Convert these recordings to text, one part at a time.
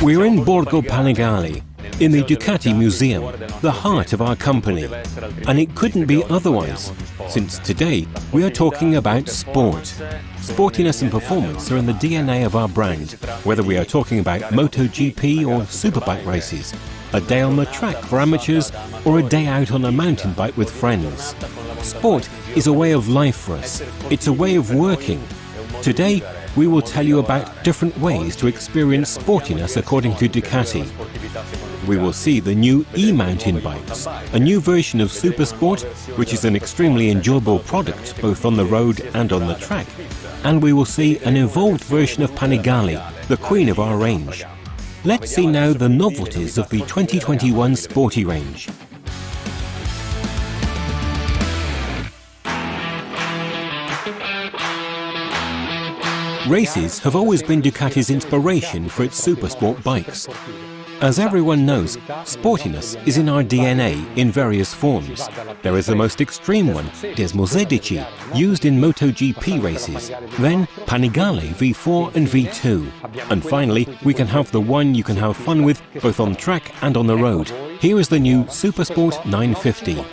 We're in Borgo Panigale, in the Ducati Museum, the heart of our company. And it couldn't be otherwise, since today we are talking about sport. Sportiness and performance are in the DNA of our brand, whether we are talking about MotoGP or superbike races, a day on the track for amateurs, or a day out on a mountain bike with friends. Sport is a way of life for us. It's a way of working. Today, we will tell you about different ways to experience sportiness according to Ducati. We will see the new e-mountain bikes, a new version of SuperSport, which is an extremely enjoyable product both on the road and on the track. And we will see an evolved version of Panigale, the queen of our range. Let's see now the novelties of the 2021 Sporty range. Races have always been Ducati's inspiration for its supersport bikes. As everyone knows, sportiness is in our DNA in various forms. There is the most extreme one, Desmosedici, used in MotoGP races, then Panigale V4 and V2. And finally, we can have the one you can have fun with both on track and on the road. Here is the new SuperSport 950.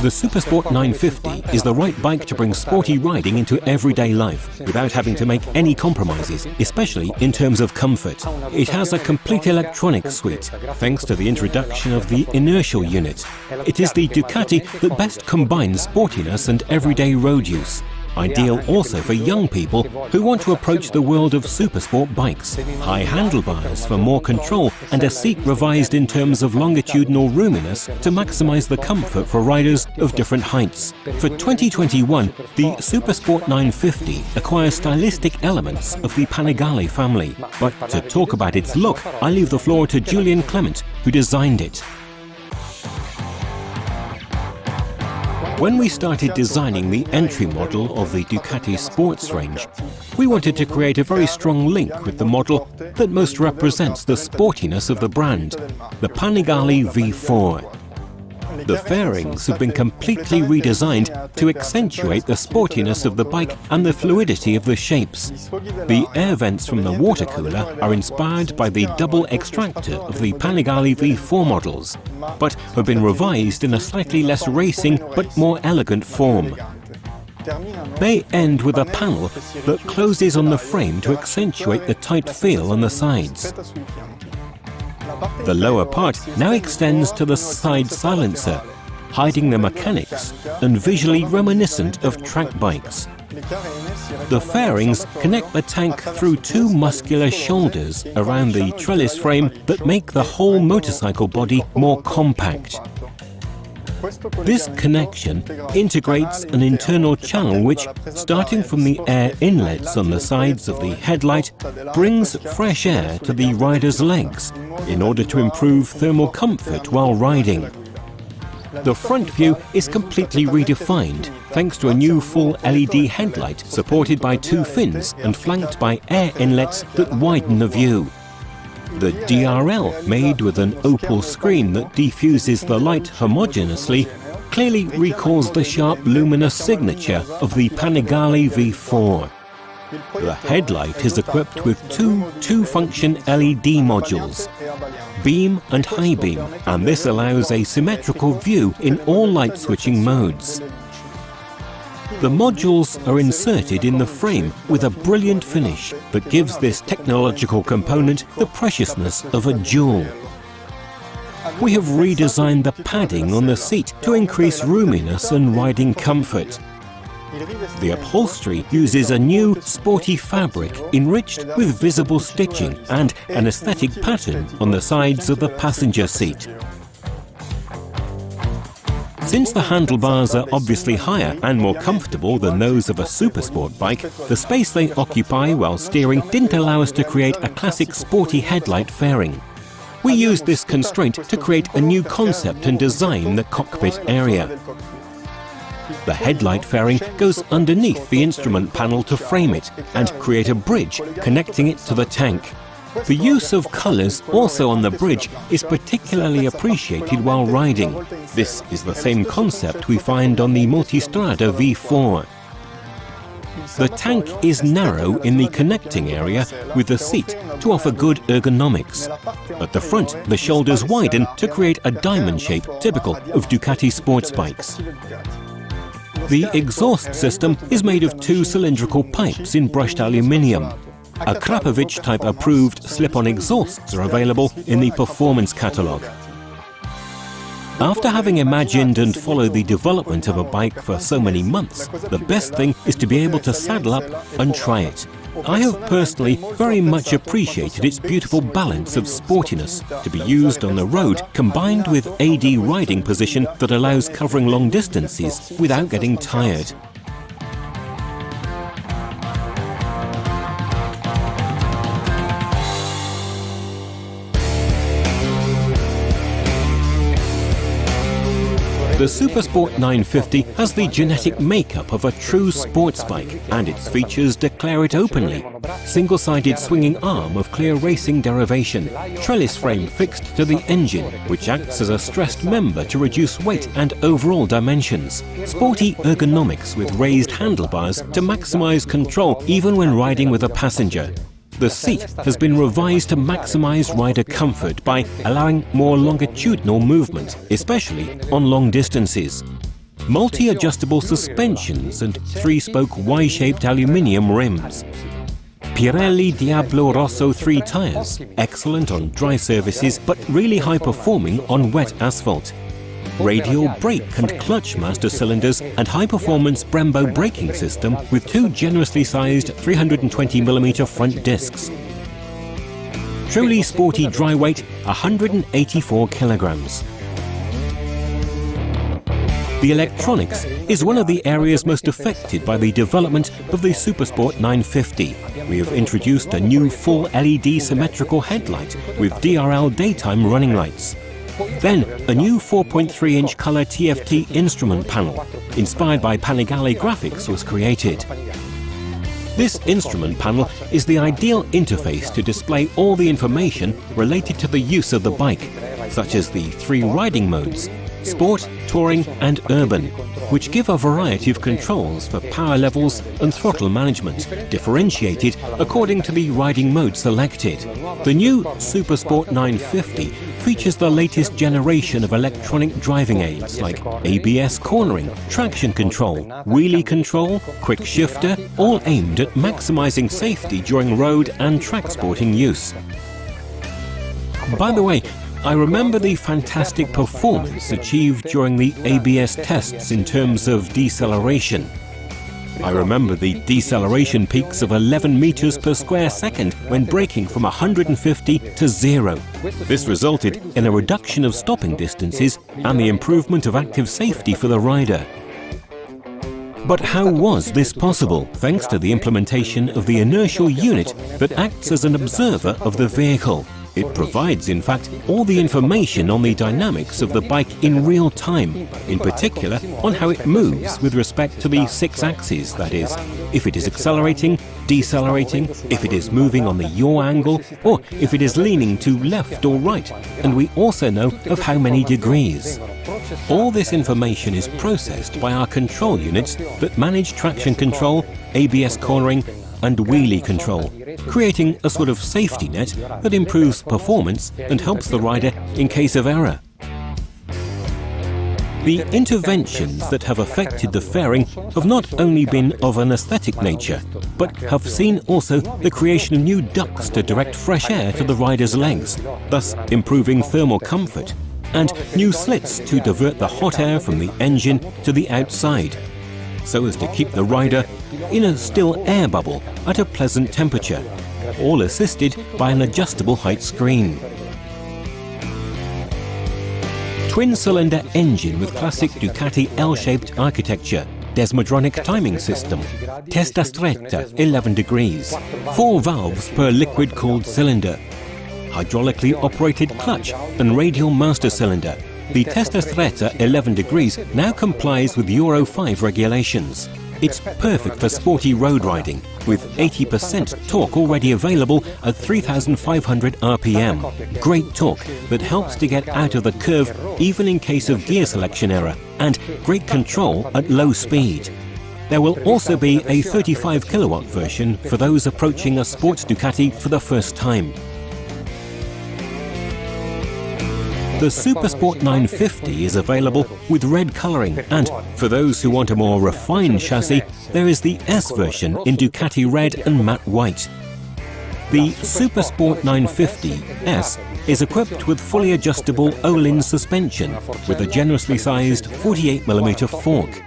The SuperSport 950 is the right bike to bring sporty riding into everyday life without having to make any compromises, especially in terms of comfort. It has a complete electronic suite, thanks to the introduction of the inertial unit. It is the Ducati that best combines sportiness and everyday road use. Ideal also for young people who want to approach the world of supersport bikes. High handlebars for more control and a seat revised in terms of longitudinal roominess to maximize the comfort for riders of different heights. For 2021, the SuperSport 950 acquires stylistic elements of the Panigale family. But to talk about its look, I leave the floor to Julian Clement, who designed it. When we started designing the entry model of the Ducati sports range, we wanted to create a very strong link with the model that most represents the sportiness of the brand, the Panigale V4. The fairings have been completely redesigned to accentuate the sportiness of the bike and the fluidity of the shapes. The air vents from the water cooler are inspired by the double extractor of the Panigale V4 models, but have been revised in a slightly less racing but more elegant form. They end with a panel that closes on the frame to accentuate the tight feel on the sides. The lower part now extends to the side silencer, hiding the mechanics and visually reminiscent of track bikes. The fairings connect the tank through two muscular shoulders around the trellis frame that make the whole motorcycle body more compact. This connection integrates an internal channel which, starting from the air inlets on the sides of the headlight, brings fresh air to the rider's legs in order to improve thermal comfort while riding. The front view is completely redefined thanks to a new full LED headlight supported by two fins and flanked by air inlets that widen the view. The DRL, made with an opal screen that diffuses the light homogeneously, clearly recalls the sharp luminous signature of the Panigale V4. The headlight is equipped with two function LED modules, beam and high beam, and this allows a symmetrical view in all light switching modes. The modules are inserted in the frame with a brilliant finish that gives this technological component the preciousness of a jewel. We have redesigned the padding on the seat to increase roominess and riding comfort. The upholstery uses a new sporty fabric enriched with visible stitching and an aesthetic pattern on the sides of the passenger seat. Since the handlebars are obviously higher and more comfortable than those of a SuperSport bike, the space they occupy while steering didn't allow us to create a classic sporty headlight fairing. We used this constraint to create a new concept and design the cockpit area. The headlight fairing goes underneath the instrument panel to frame it and create a bridge connecting it to the tank. The use of colours also on the bridge is particularly appreciated while riding. This is the same concept we find on the Multistrada V4. The tank is narrow in the connecting area with the seat to offer good ergonomics. At the front, the shoulders widen to create a diamond shape typical of Ducati sports bikes. The exhaust system is made of two cylindrical pipes in brushed aluminium. A Krapovic-type approved slip-on exhausts are available in the performance catalogue. After having imagined and followed the development of a bike for so many months, the best thing is to be able to saddle up and try it. I have personally very much appreciated its beautiful balance of sportiness to be used on the road, combined with AD riding position that allows covering long distances without getting tired. The SuperSport 950 has the genetic makeup of a true sports bike, and its features declare it openly. Single-sided swinging arm of clear racing derivation, trellis frame fixed to the engine, which acts as a stressed member to reduce weight and overall dimensions. Sporty ergonomics with raised handlebars to maximize control even when riding with a passenger. The seat has been revised to maximize rider comfort by allowing more longitudinal movement, especially on long distances. Multi-adjustable suspensions and three-spoke Y-shaped aluminium rims. Pirelli Diablo Rosso 3 tyres, excellent on dry surfaces but really high-performing on wet asphalt. Radial brake and clutch master cylinders and high-performance Brembo braking system with two generously sized 320mm front discs. Truly sporty dry weight, 184 kilograms. The electronics is one of the areas most affected by the development of the SuperSport 950. We have introduced a new full LED symmetrical headlight with DRL daytime running lights. Then, a new 4.3-inch colour TFT instrument panel, inspired by Panigale graphics, was created. This instrument panel is the ideal interface to display all the information related to the use of the bike, such as the three riding modes, Sport, Touring and Urban, which give a variety of controls for power levels and throttle management, differentiated according to the riding mode selected. The new SuperSport 950 features the latest generation of electronic driving aids like ABS cornering, traction control, wheelie control, quick shifter, all aimed at maximizing safety during road and track sporting use. By the way, I remember the fantastic performance achieved during the ABS tests in terms of deceleration. I remember the deceleration peaks of 11 meters per square second when braking from 150 to 0. This resulted in a reduction of stopping distances and the improvement of active safety for the rider. But how was this possible? Thanks to the implementation of the inertial unit that acts as an observer of the vehicle. It provides, in fact, all the information on the dynamics of the bike in real time, in particular on how it moves with respect to the 6 axes, that is, if it is accelerating, decelerating, if it is moving on the yaw angle, or if it is leaning to left or right, and we also know of how many degrees. All this information is processed by our control units that manage traction control, ABS cornering, and wheelie control, creating a sort of safety net that improves performance and helps the rider in case of error. The interventions that have affected the fairing have not only been of an aesthetic nature, but have seen also the creation of new ducts to direct fresh air to the rider's legs, thus improving thermal comfort, and new slits to divert the hot air from the engine to the outside. so as to keep the rider in a still air bubble at a pleasant temperature, all assisted by an adjustable height screen. Twin-cylinder engine with classic Ducati L-shaped architecture, Desmodronic timing system, testa stretta 11 degrees, 4 valves per liquid-cooled cylinder, hydraulically operated clutch and radial master cylinder. The testa stretta 11 degrees now complies with Euro 5 regulations. It's perfect for sporty road riding, with 80% torque already available at 3,500 RPM. Great torque that helps to get out of the curve even in case of gear selection error, and great control at low speed. There will also be a 35 kilowatt version for those approaching a sports Ducati for the first time. The SuperSport 950 is available with red colouring, and for those who want a more refined chassis, there is the S version in Ducati red and matte white. The SuperSport 950 S is equipped with fully adjustable Olin suspension with a generously sized 48mm fork.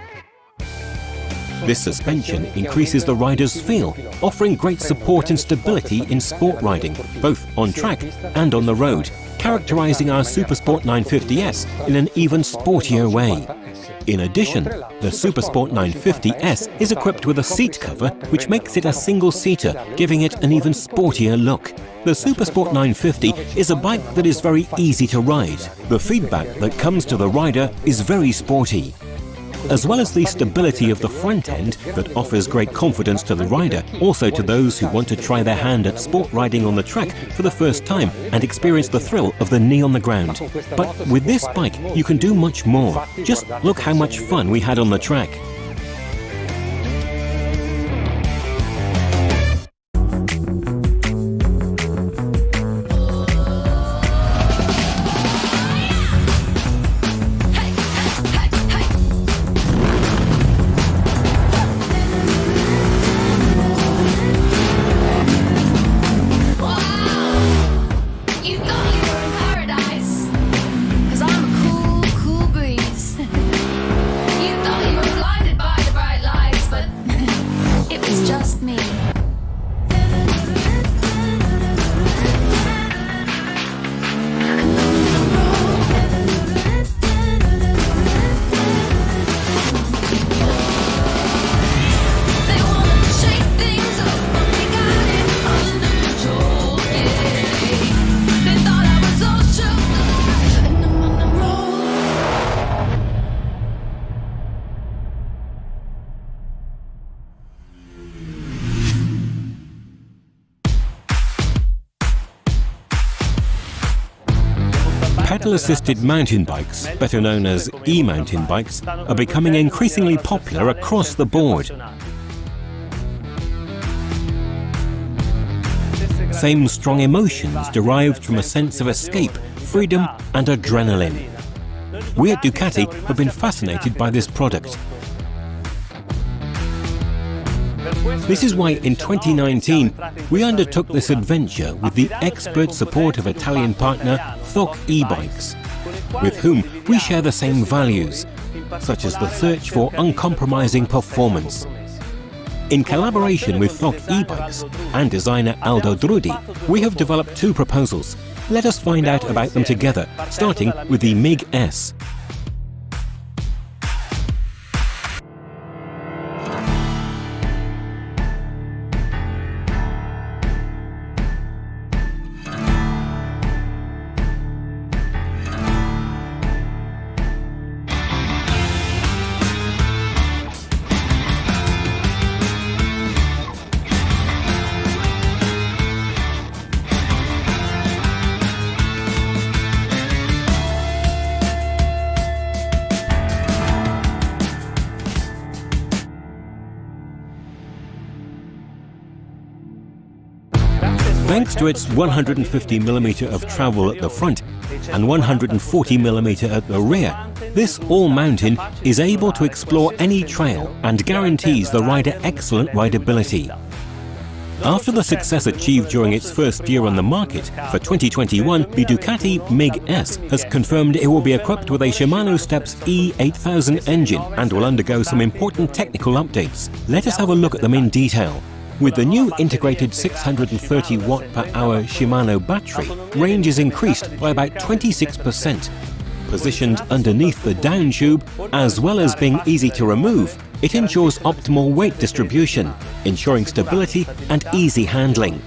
This suspension increases the rider's feel, offering great support and stability in sport riding, both on track and on the road, characterizing our SuperSport 950S in an even sportier way. In addition, the SuperSport 950S is equipped with a seat cover which makes it a single-seater, giving it an even sportier look. The SuperSport 950 is a bike that is very easy to ride. The feedback that comes to the rider is very sporty. As well as the stability of the front end that offers great confidence to the rider, also to those who want to try their hand at sport riding on the track for the first time and experience the thrill of the knee on the ground. But with this bike, you can do much more. Just look how much fun we had on the track. Pedal-assisted mountain bikes, better known as e-mountain bikes, are becoming increasingly popular across the board. Same strong emotions derived from a sense of escape, freedom and adrenaline. We at Ducati have been fascinated by this product. This is why in 2019 we undertook this adventure with the expert support of Italian partner THOC e-bikes, with whom we share the same values, such as the search for uncompromising performance. In collaboration with THOC e-bikes and designer Aldo Drudi, we have developed two proposals. Let us find out about them together, starting with the MiG S. Thanks to its 150mm of travel at the front and 140mm at the rear, this all-mountain is able to explore any trail and guarantees the rider excellent rideability. After the success achieved during its first year on the market, for 2021, the Ducati MiG S has confirmed it will be equipped with a Shimano Steps E8000 engine and will undergo some important technical updates. Let us have a look at them in detail. With the new integrated 630 watt-per-hour Shimano battery, range is increased by about 26%. Positioned underneath the down tube, as well as being easy to remove, it ensures optimal weight distribution, ensuring stability and easy handling.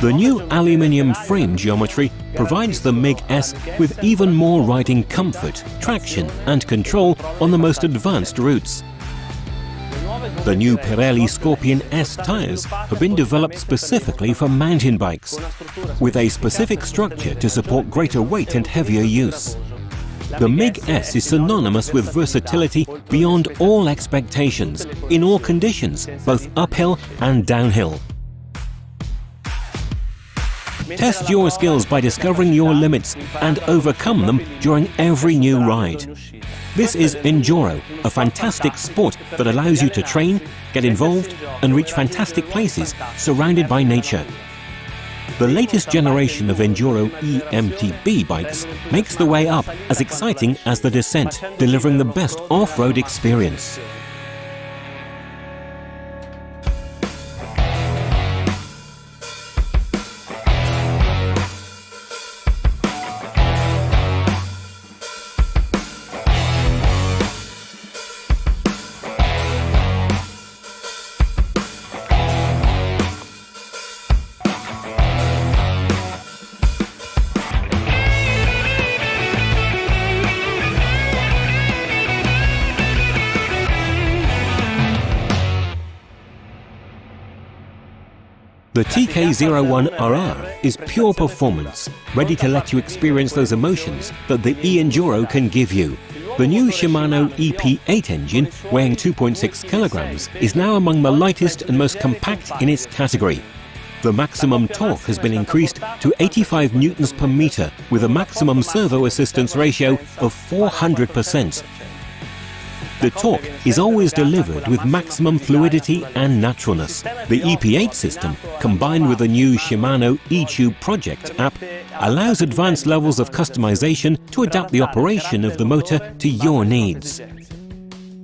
The new aluminium frame geometry provides the MiG S with even more riding comfort, traction and control on the most advanced routes. The new Pirelli Scorpion S tyres have been developed specifically for mountain bikes, with a specific structure to support greater weight and heavier use. The MiG S is synonymous with versatility beyond all expectations, in all conditions, both uphill and downhill. Test your skills by discovering your limits and overcome them during every new ride. This is Enduro, a fantastic sport that allows you to train, get involved and reach fantastic places surrounded by nature. The latest generation of Enduro EMTB bikes makes the way up as exciting as the descent, delivering the best off-road experience. The TK01RR is pure performance, ready to let you experience those emotions that the e-Enduro can give you. The new Shimano EP8 engine, weighing 2.6 kilograms, is now among the lightest and most compact in its category. The maximum torque has been increased to 85 newtons per meter with a maximum servo assistance ratio of 400%. The torque is always delivered with maximum fluidity and naturalness. The EP8 system, combined with the new Shimano eTube Project app, allows advanced levels of customization to adapt the operation of the motor to your needs.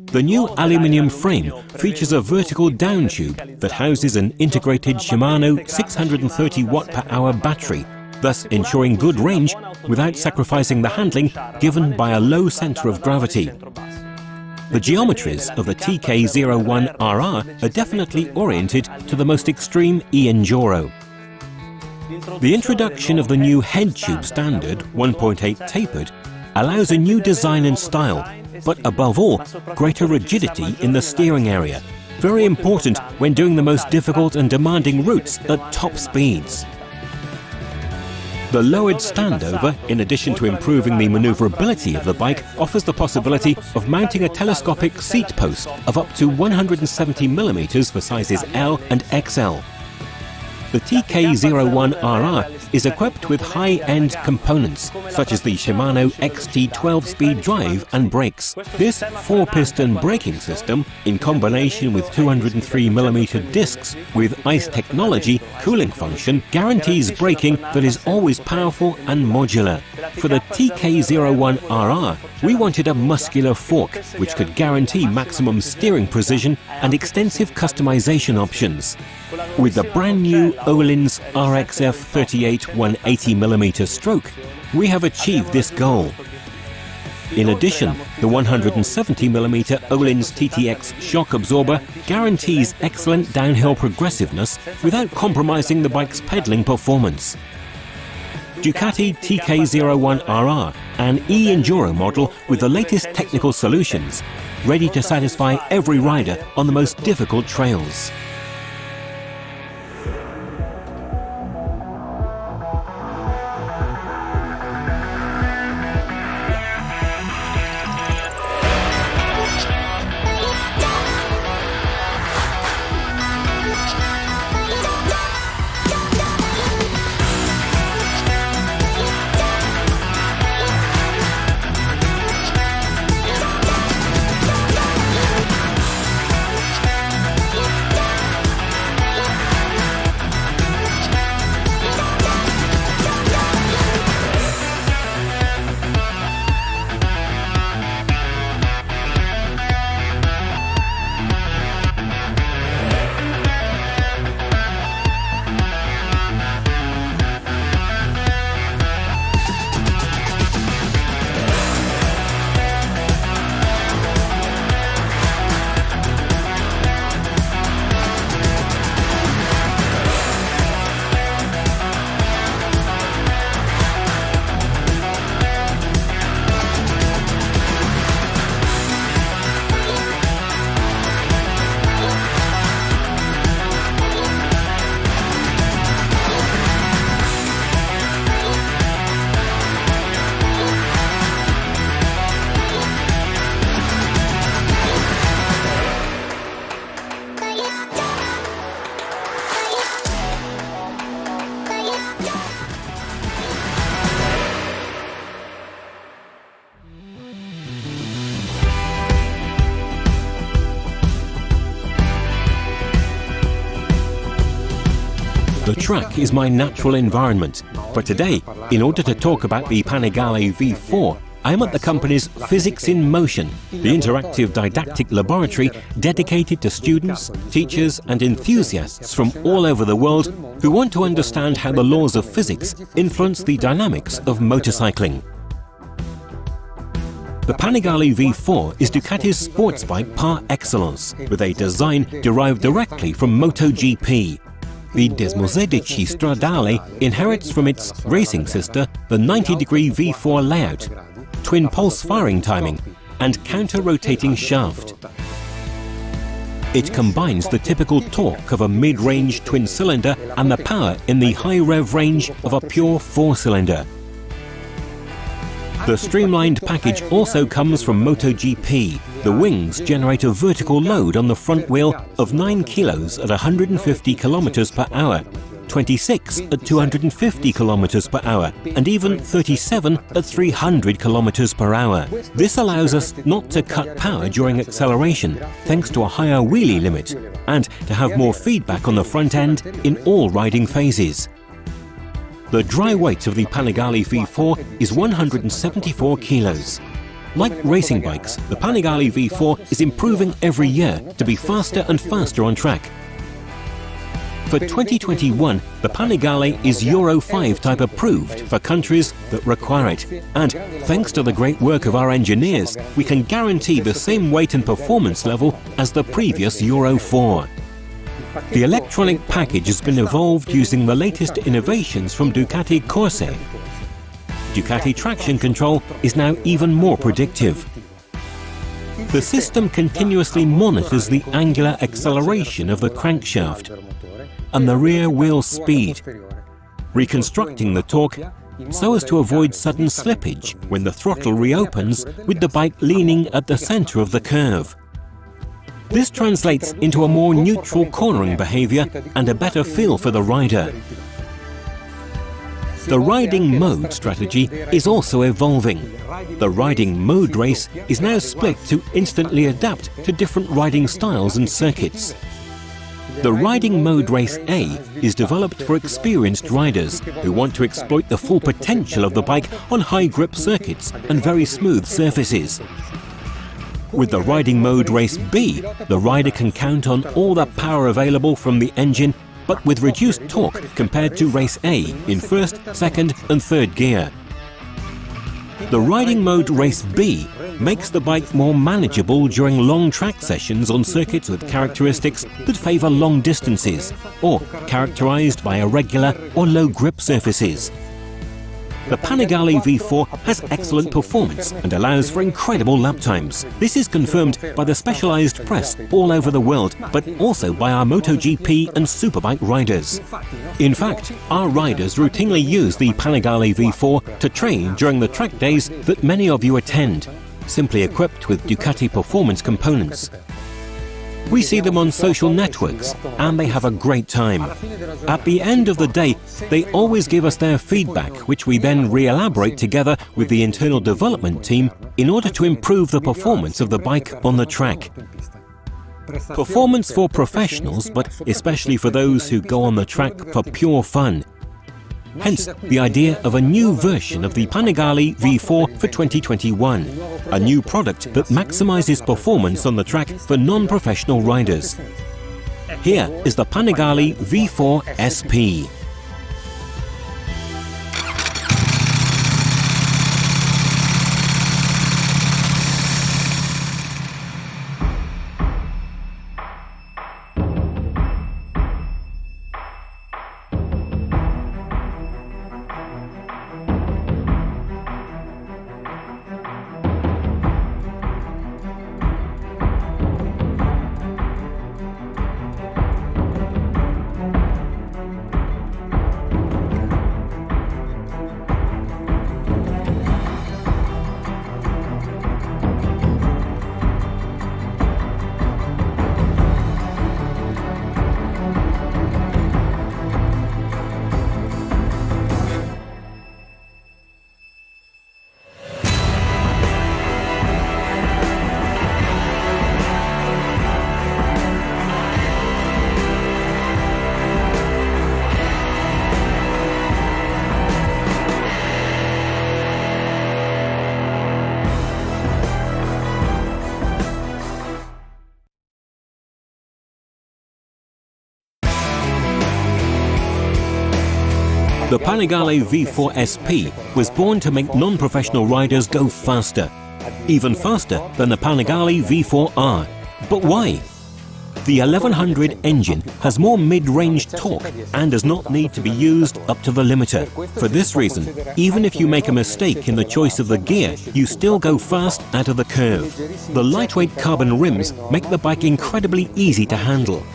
The new aluminium frame features a vertical down tube that houses an integrated Shimano 630 watt-per-hour battery, thus ensuring good range without sacrificing the handling given by a low center of gravity. The geometries of the TK01RR are definitely oriented to the most extreme e-Enduro. The introduction of the new head tube standard 1.8 tapered allows a new design and style, but above all, greater rigidity in the steering area, very important when doing the most difficult and demanding routes at top speeds. The lowered standover, in addition to improving the maneuverability of the bike, offers the possibility of mounting a telescopic seat post of up to 170 mm for sizes L and XL. The TK01RR is equipped with high-end components, such as the Shimano XT 12-speed drive and brakes. This 4-piston braking system, in combination with 203mm discs with ICE technology cooling function, guarantees braking that is always powerful and modular. For the TK01RR, we wanted a muscular fork, which could guarantee maximum steering precision and extensive customization options. With the brand new Öhlins RXF 38 180mm stroke, we have achieved this goal. In addition, the 170mm Öhlins TTX shock absorber guarantees excellent downhill progressiveness without compromising the bike's pedaling performance. Ducati TK01RR, an e-Enduro model with the latest technical solutions, ready to satisfy every rider on the most difficult trails. track is my natural environment, but today, in order to talk about the Panigale V4, I am at the company's Physics in Motion, the interactive didactic laboratory dedicated to students, teachers and enthusiasts from all over the world who want to understand how the laws of physics influence the dynamics of motorcycling. The Panigale V4 is Ducati's sports bike par excellence, with a design derived directly from MotoGP. The Desmosedici Stradale inherits from its racing sister the 90-degree V4 layout, twin pulse firing timing and counter-rotating shaft. It combines the typical torque of a mid-range twin-cylinder and the power in the high-rev range of a pure four-cylinder. The streamlined package also comes from MotoGP. The wings generate a vertical load on the front wheel of 9 kilos at 150 kilometers per hour, 26 at 250 kilometers per hour, and even 37 at 300 kilometers per hour. This allows us not to cut power during acceleration, thanks to a higher wheelie limit, and to have more feedback on the front end in all riding phases. The dry weight of the Panigale V4 is 174 kilos. Like racing bikes, the Panigale V4 is improving every year to be faster and faster on track. For 2021, the Panigale is Euro 5 type approved for countries that require it. And thanks to the great work of our engineers, we can guarantee the same weight and performance level as the previous Euro 4. The electronic package has been evolved using the latest innovations from Ducati Corse. Ducati traction control is now even more predictive. The system continuously monitors the angular acceleration of the crankshaft and the rear wheel speed, reconstructing the torque so as to avoid sudden slippage when the throttle reopens with the bike leaning at the center of the curve. This translates into a more neutral cornering behavior and a better feel for the rider. The riding mode strategy is also evolving. The riding mode race is now split to instantly adapt to different riding styles and circuits. The riding mode race A is developed for experienced riders who want to exploit the full potential of the bike on high grip circuits and very smooth surfaces. With the riding mode race B, the rider can count on all the power available from the engine, but with reduced torque compared to race A in first, second and third gear. The riding mode race B makes the bike more manageable during long track sessions on circuits with characteristics that favour long distances or characterised by irregular or low grip surfaces. The Panigale V4 has excellent performance and allows for incredible lap times. This is confirmed by the specialised press all over the world, but also by our MotoGP and Superbike riders. In fact, our riders routinely use the Panigale V4 to train during the track days that many of you attend, simply equipped with Ducati performance components. We see them on social networks and they have a great time. At the end of the day, they always give us their feedback, which we then re-elaborate together with the internal development team in order to improve the performance of the bike on the track. Performance for professionals, but especially for those who go on the track for pure fun. Hence, the idea of a new version of the Panigale V4 for 2021, a new product that maximizes performance on the track for non-professional riders. Here is the Panigale V4 SP. The Panigale V4 SP was born to make non-professional riders go faster, even faster than the Panigale V4R. But why? The 1100 engine has more mid-range torque and does not need to be used up to the limiter. For this reason, even if you make a mistake in the choice of the gear, you still go fast out of the curve. The lightweight carbon rims make the bike incredibly easy to handle.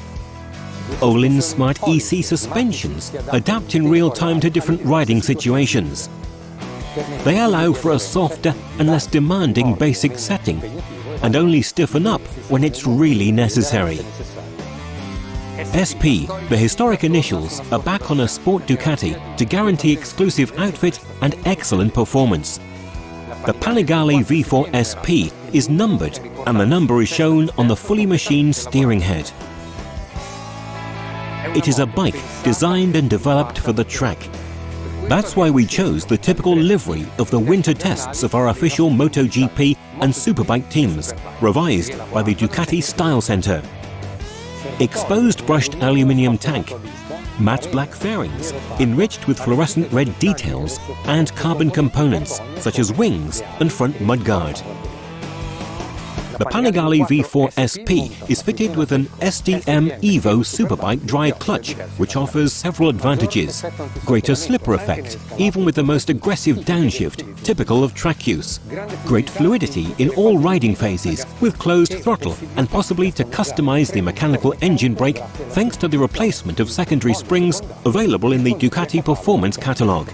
Olin Smart EC suspensions adapt in real time to different riding situations. They allow for a softer and less demanding basic setting, and only stiffen up when it's really necessary. SP, the historic initials, are back on a sport Ducati to guarantee exclusive outfit and excellent performance. The Panigale V4 SP is numbered, and the number is shown on the fully machined steering head. It is a bike designed and developed for the track. That's why we chose the typical livery of the winter tests of our official MotoGP and Superbike teams, revised by the Ducati Style Centre. Exposed brushed aluminium tank, matte black fairings, enriched with fluorescent red details, and carbon components such as wings and front mudguard. The Panigale V4 SP is fitted with an SDM Evo Superbike dry clutch, which offers several advantages. Greater slipper effect, even with the most aggressive downshift, typical of track use. Great fluidity in all riding phases, with closed throttle, and possibly to customize the mechanical engine brake thanks to the replacement of secondary springs available in the Ducati Performance catalogue.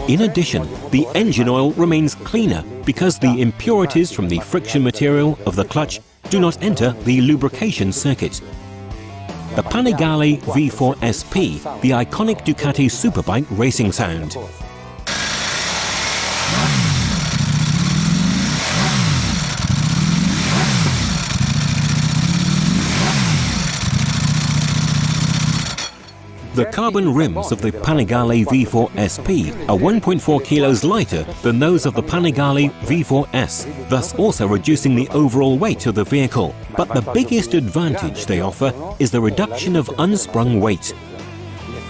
In addition, the engine oil remains cleaner because the impurities from the friction material of the clutch do not enter the lubrication circuit. The Panigale V4 SP, the iconic Ducati Superbike racing sound. The carbon rims of the Panigale V4 SP are 1.4 kilos lighter than those of the Panigale V4S, thus also reducing the overall weight of the vehicle. But the biggest advantage they offer is the reduction of unsprung weight.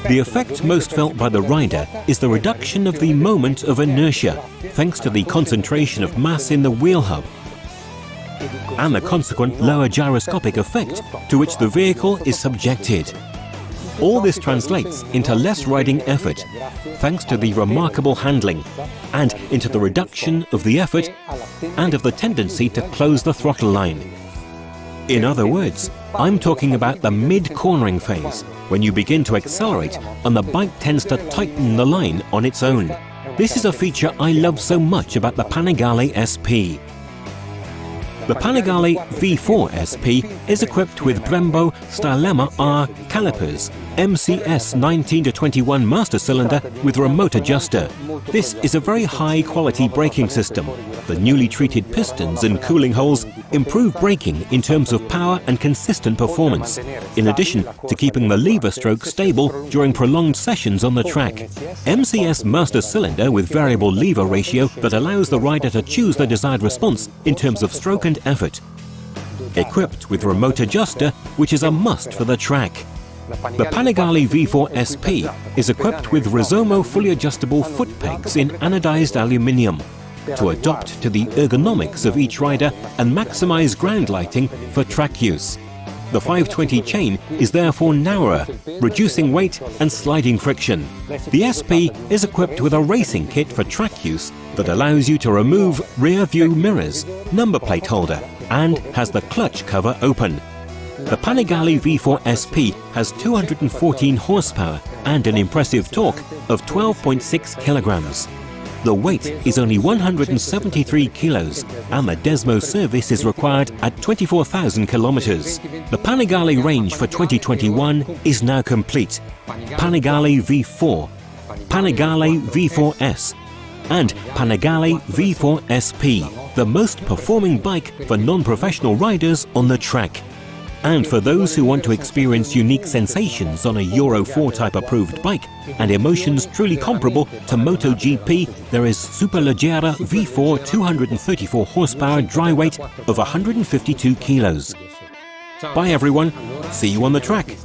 The effect most felt by the rider is the reduction of the moment of inertia, thanks to the concentration of mass in the wheel hub, and the consequent lower gyroscopic effect to which the vehicle is subjected. All this translates into less riding effort, thanks to the remarkable handling, and into the reduction of the effort and of the tendency to close the throttle line. In other words, I'm talking about the mid-cornering phase, when you begin to accelerate and the bike tends to tighten the line on its own. This is a feature I love so much about the Panigale SP. The Panigale V4 SP is equipped with Brembo Stylema R calipers, MCS 19-21 master cylinder with remote adjuster. This is a very high quality braking system. The newly treated pistons and cooling holes improve braking in terms of power and consistent performance, in addition to keeping the lever stroke stable during prolonged sessions on the track. MCS master cylinder with variable lever ratio that allows the rider to choose the desired response in terms of stroke and effort. Equipped with remote adjuster, which is a must for the track. The Panigale V4 SP is equipped with Rizomo fully adjustable foot pegs in anodized aluminium to adapt to the ergonomics of each rider and maximize ground lighting for track use. The 520 chain is therefore narrower, reducing weight and sliding friction. The SP is equipped with a racing kit for track use that allows you to remove rear view mirrors, number plate holder, and has the clutch cover open. The Panigale V4 SP has 214 horsepower and an impressive torque of 12.6 kilograms. The weight is only 173 kilos and the Desmo service is required at 24,000 kilometers. The Panigale range for 2021 is now complete. Panigale V4, Panigale V4S, and Panigale V4 SP, the most performing bike for non-professional riders on the track. And for those who want to experience unique sensations on a Euro 4 type approved bike and emotions truly comparable to MotoGP, there is Superleggera V4 234 horsepower dry weight of 152 kilos. Bye everyone, see you on the track.